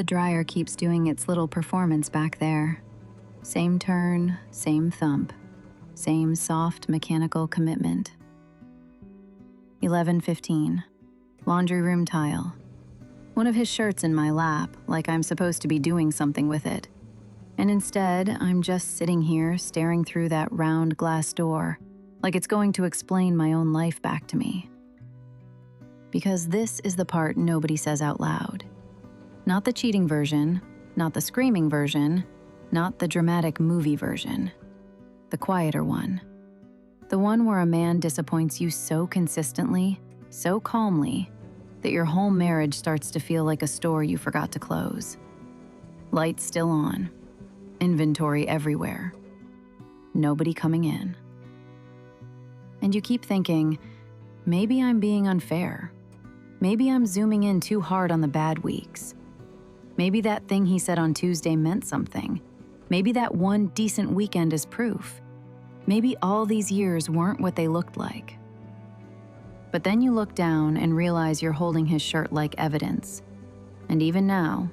The dryer keeps doing its little performance back there. Same turn, same thump, same soft mechanical commitment. 11:15. Laundry room tile. One of his shirts in my lap, like I'm supposed to be doing something with it. And instead, I'm just sitting here staring through that round glass door, like it's going to explain my own life back to me. Because this is the part nobody says out loud. Not the cheating version, not the screaming version, not the dramatic movie version. The quieter one. The one where a man disappoints you so consistently, so calmly, that your whole marriage starts to feel like a store you forgot to close. Lights still on. Inventory everywhere. Nobody coming in. And you keep thinking, maybe I'm being unfair. Maybe I'm zooming in too hard on the bad weeks. Maybe that thing he said on Tuesday meant something. Maybe that one decent weekend is proof. Maybe all these years weren't what they looked like. But then you look down and realize you're holding his shirt like evidence. And even now,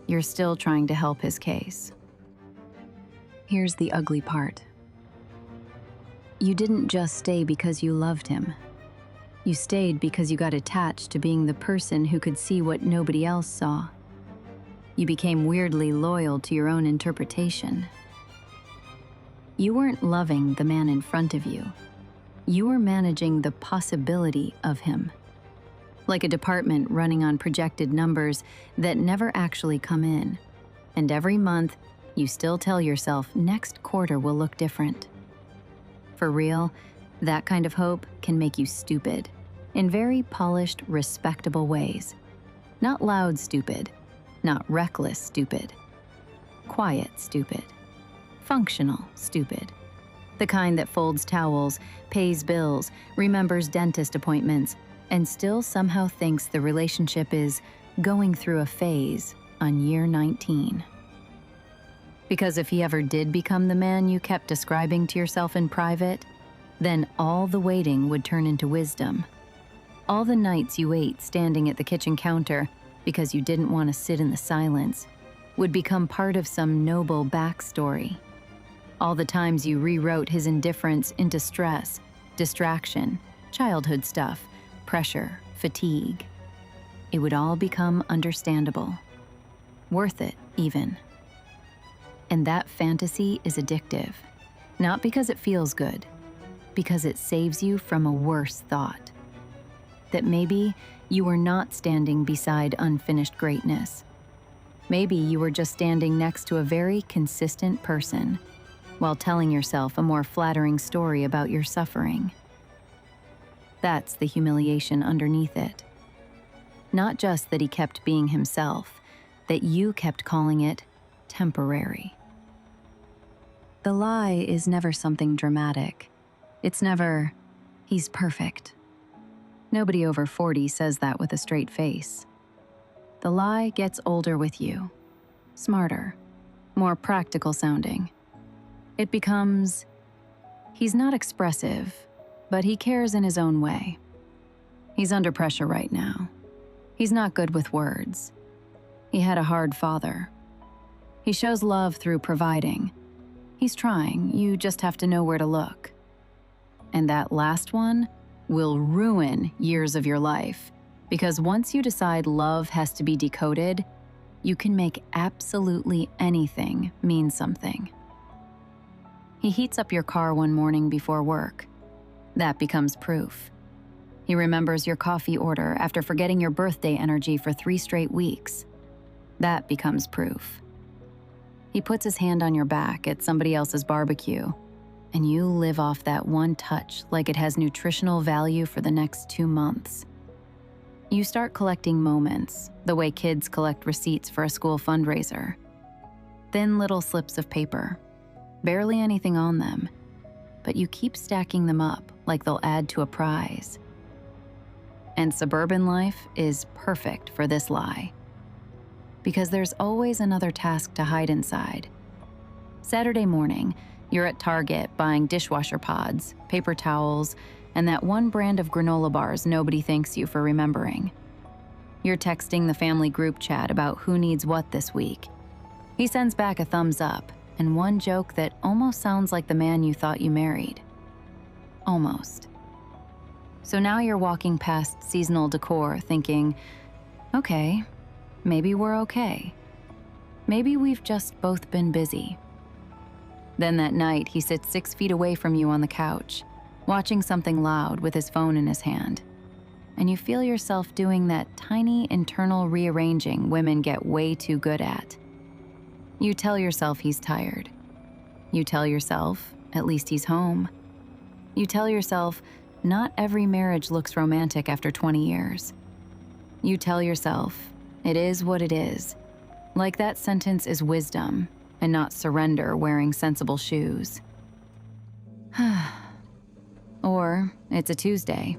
you're still trying to help his case. Here's the ugly part. You didn't just stay because you loved him. You stayed because you got attached to being the person who could see what nobody else saw. You became weirdly loyal to your own interpretation. You weren't loving the man in front of you. You were managing the possibility of him. Like a department running on projected numbers that never actually come in. And every month, you still tell yourself next quarter will look different. For real, that kind of hope can make you stupid. In very polished, respectable ways. Not loud stupid. Not reckless stupid. Quiet stupid. Functional stupid. The kind that folds towels, pays bills, remembers dentist appointments, and still somehow thinks the relationship is going through a phase on year 19. Because if he ever did become the man you kept describing to yourself in private, then all the waiting would turn into wisdom. All the nights you ate standing at the kitchen counter because you didn't want to sit in the silence would become part of some noble backstory. All the times you rewrote his indifference into stress, distraction, childhood stuff, pressure, fatigue. It would all become understandable. Worth it, even. And that fantasy is addictive. Not because it feels good, because it saves you from a worse thought. That maybe you were not standing beside unfinished greatness. Maybe you were just standing next to a very consistent person while telling yourself a more flattering story about your suffering. That's the humiliation underneath it. Not just that he kept being himself, that you kept calling it temporary. The lie is never something dramatic. It's never, he's perfect. Nobody over 40 says that with a straight face. The lie gets older with you, smarter, more practical sounding. It becomes, he's not expressive, but he cares in his own way. He's under pressure right now. He's not good with words. He had a hard father. He shows love through providing. He's trying, you just have to know where to look. And that last one will ruin years of your life, because once you decide love has to be decoded, you can make absolutely anything mean something. He heats up your car one morning before work. That becomes proof. He remembers your coffee order after forgetting your birthday energy for 3 straight weeks. That becomes proof. He puts his hand on your back at somebody else's barbecue, and you live off that one touch like it has nutritional value for the next 2 months. You start collecting moments, the way kids collect receipts for a school fundraiser. Thin little slips of paper, barely anything on them, but you keep stacking them up like they'll add to a prize. And suburban life is perfect for this lie, because there's always another task to hide inside. Saturday morning, you're at Target buying dishwasher pods, paper towels, and that one brand of granola bars nobody thanks you for remembering. You're texting the family group chat about who needs what this week. He sends back a thumbs up and one joke that almost sounds like the man you thought you married. Almost. So now you're walking past seasonal decor thinking, okay, maybe we're okay. Maybe we've just both been busy. Then that night, he sits 6 feet away from you on the couch, watching something loud with his phone in his hand. And you feel yourself doing that tiny internal rearranging women get way too good at. You tell yourself he's tired. You tell yourself, at least he's home. You tell yourself, not every marriage looks romantic after 20 years. You tell yourself, it is what it is. Like that sentence is wisdom and not surrender wearing sensible shoes. Or it's a Tuesday.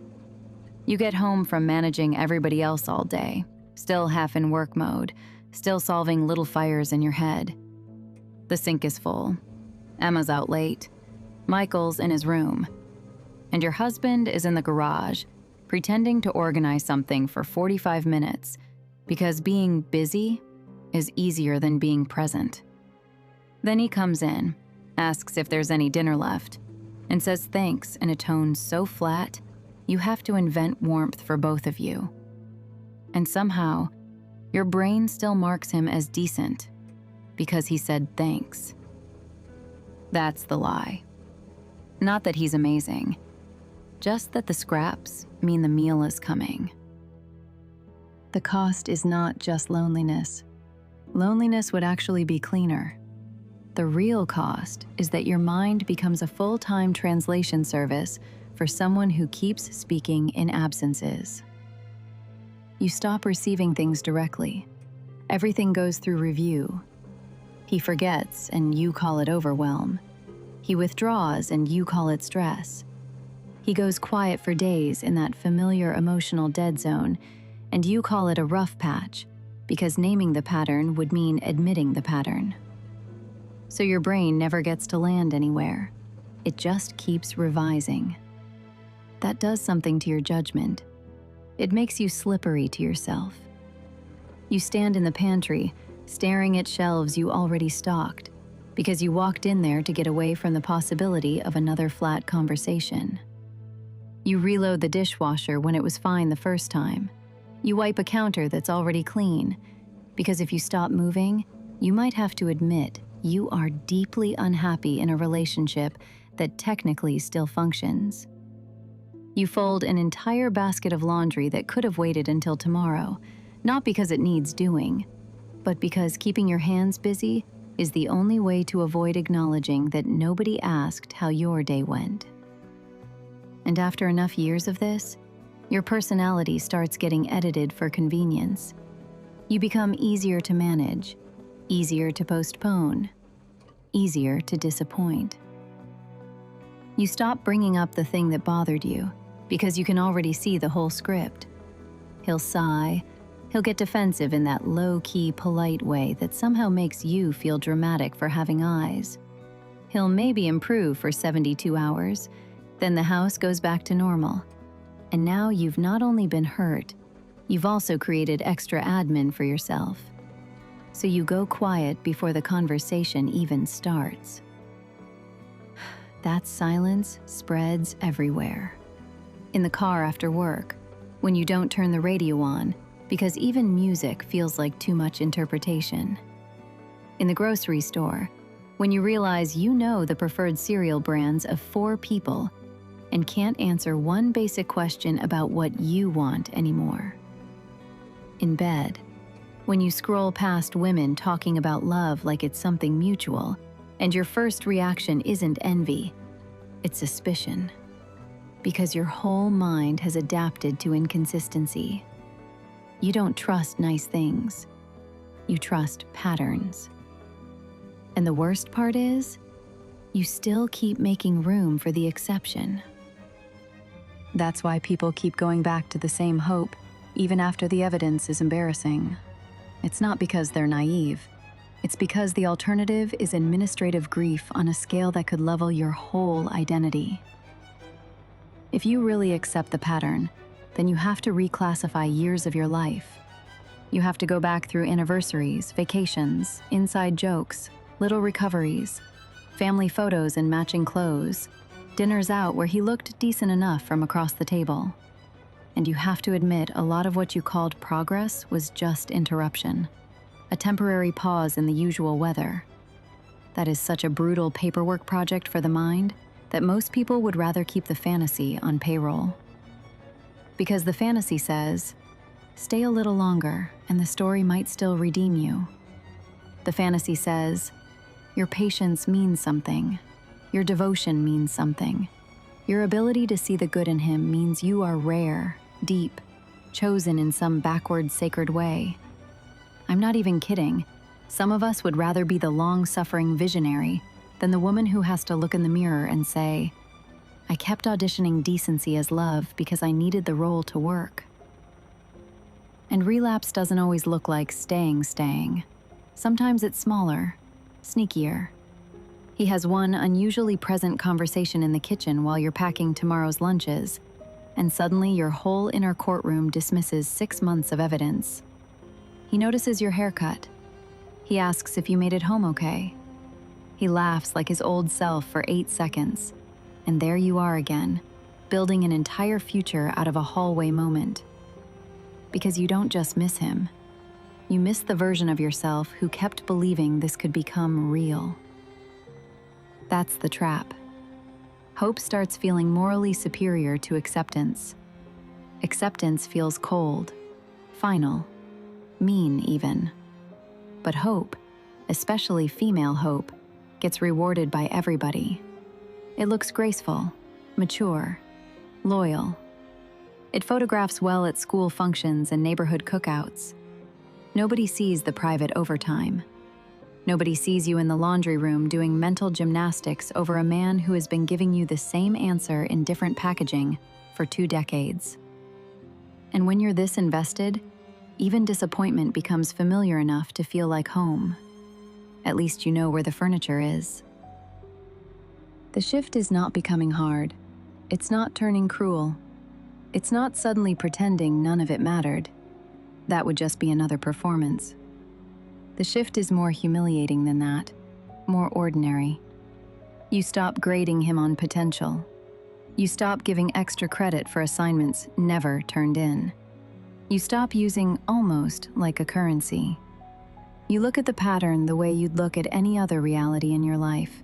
You get home from managing everybody else all day, still half in work mode, still solving little fires in your head. The sink is full. Emma's out late. Michael's in his room. And your husband is in the garage, pretending to organize something for 45 minutes because being busy is easier than being present. Then he comes in, asks if there's any dinner left, and says thanks in a tone so flat, you have to invent warmth for both of you. And somehow, your brain still marks him as decent because he said thanks. That's the lie. Not that he's amazing, just that the scraps mean the meal is coming. The cost is not just loneliness. Loneliness would actually be cleaner. The real cost is that your mind becomes a full-time translation service for someone who keeps speaking in absences. You stop receiving things directly. Everything goes through review. He forgets and you call it overwhelm. He withdraws and you call it stress. He goes quiet for days in that familiar emotional dead zone, and you call it a rough patch because naming the pattern would mean admitting the pattern. So your brain never gets to land anywhere. It just keeps revising. That does something to your judgment. It makes you slippery to yourself. You stand in the pantry, staring at shelves you already stocked, because you walked in there to get away from the possibility of another flat conversation. You reload the dishwasher when it was fine the first time. You wipe a counter that's already clean, because if you stop moving, you might have to admit you are deeply unhappy in a relationship that technically still functions. You fold an entire basket of laundry that could have waited until tomorrow, not because it needs doing, but because keeping your hands busy is the only way to avoid acknowledging that nobody asked how your day went. And after enough years of this, your personality starts getting edited for convenience. You become easier to manage, easier to postpone, easier to disappoint. You stop bringing up the thing that bothered you because you can already see the whole script. He'll sigh, he'll get defensive in that low-key, polite way that somehow makes you feel dramatic for having eyes. He'll maybe improve for 72 hours, then the house goes back to normal. And now you've not only been hurt, you've also created extra admin for yourself. So you go quiet before the conversation even starts. That silence spreads everywhere. In the car after work, when you don't turn the radio on, because even music feels like too much interpretation. In the grocery store, when you realize you know the preferred cereal brands of 4 people and can't answer one basic question about what you want anymore. In bed, when you scroll past women talking about love like it's something mutual, and your first reaction isn't envy, it's suspicion. Because your whole mind has adapted to inconsistency. You don't trust nice things. You trust patterns. And the worst part is, you still keep making room for the exception. That's why people keep going back to the same hope, even after the evidence is embarrassing. It's not because they're naive. It's because the alternative is administrative grief on a scale that could level your whole identity. If you really accept the pattern, then you have to reclassify years of your life, You have to go back through anniversaries, vacations, inside jokes, little recoveries, family photos and matching clothes, dinners out where he looked decent enough from across the table. And you have to admit a lot of what you called progress was just interruption, a temporary pause in the usual weather. That is such a brutal paperwork project for the mind that most people would rather keep the fantasy on payroll. Because the fantasy says, stay a little longer and the story might still redeem you. The fantasy says, your patience means something. Your devotion means something. Your ability to see the good in him means you are rare, deep, chosen in some backward sacred way. I'm not even kidding. Some of us would rather be the long-suffering visionary than the woman who has to look in the mirror and say, I kept auditioning decency as love because I needed the role to work. And relapse doesn't always look like staying. Sometimes it's smaller, sneakier. He has one unusually present conversation in the kitchen while you're packing tomorrow's lunches, and suddenly your whole inner courtroom dismisses 6 months of evidence. He notices your haircut. He asks if you made it home okay. He laughs like his old self for 8 seconds, and there you are again, building an entire future out of a hallway moment. Because you don't just miss him. You miss the version of yourself who kept believing this could become real. That's the trap. Hope starts feeling morally superior to acceptance. Acceptance feels cold, final, mean even. But hope, especially female hope, gets rewarded by everybody. It looks graceful, mature, loyal. It photographs well at school functions and neighborhood cookouts. Nobody sees the private overtime. Nobody sees you in the laundry room doing mental gymnastics over a man who has been giving you the same answer in different packaging for 2 decades. And when you're this invested, even disappointment becomes familiar enough to feel like home. At least you know where the furniture is. The shift is not becoming hard. It's not turning cruel. It's not suddenly pretending none of it mattered. That would just be another performance. The shift is more humiliating than that, more ordinary. You stop grading him on potential. You stop giving extra credit for assignments never turned in. You stop using almost like a currency. You look at the pattern the way you'd look at any other reality in your life.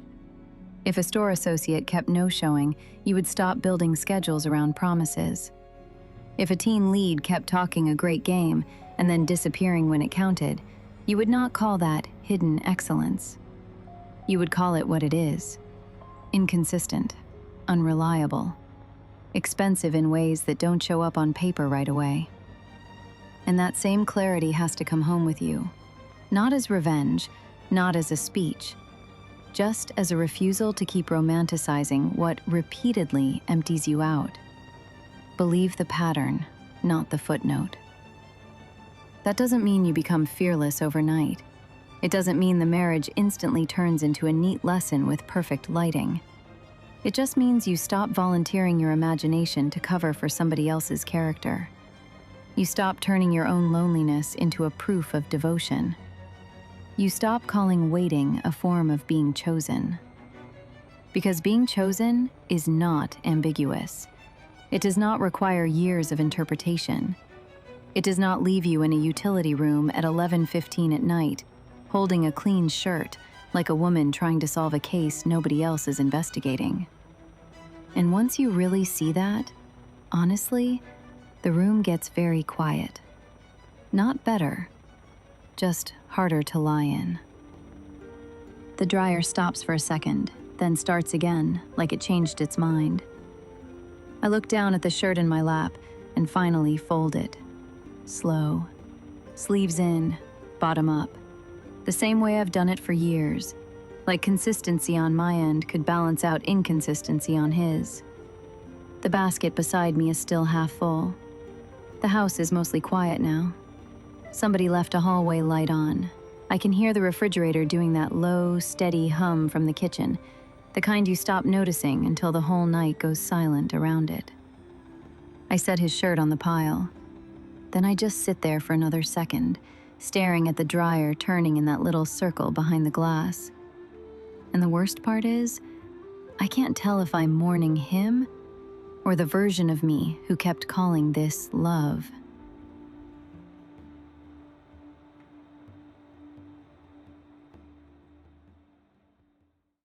If a store associate kept no-showing, you would stop building schedules around promises. If a teen lead kept talking a great game and then disappearing when it counted, you would not call that hidden excellence. You would call it what it is: inconsistent, unreliable, expensive in ways that don't show up on paper right away. And that same clarity has to come home with you, not as revenge, not as a speech, just as a refusal to keep romanticizing what repeatedly empties you out. Believe the pattern, not the footnote. That doesn't mean you become fearless overnight. It doesn't mean the marriage instantly turns into a neat lesson with perfect lighting. It just means you stop volunteering your imagination to cover for somebody else's character. You stop turning your own loneliness into a proof of devotion. You stop calling waiting a form of being chosen. Because being chosen is not ambiguous. It does not require years of interpretation. It does not leave you in a utility room at 11:15 at night, holding a clean shirt like a woman trying to solve a case nobody else is investigating. And once you really see that, honestly, the room gets very quiet. Not better, just harder to lie in. The dryer stops for a second, then starts again, like it changed its mind. I look down at the shirt in my lap and finally fold it. Slow. Sleeves in, bottom up. The same way I've done it for years. Like consistency on my end could balance out inconsistency on his. The basket beside me is still half full. The house is mostly quiet now. Somebody left a hallway light on. I can hear the refrigerator doing that low, steady hum from the kitchen, the kind you stop noticing until the whole night goes silent around it. I set his shirt on the pile. Then I just sit there for another second, staring at the dryer turning in that little circle behind the glass. And the worst part is, I can't tell if I'm mourning him or the version of me who kept calling this love.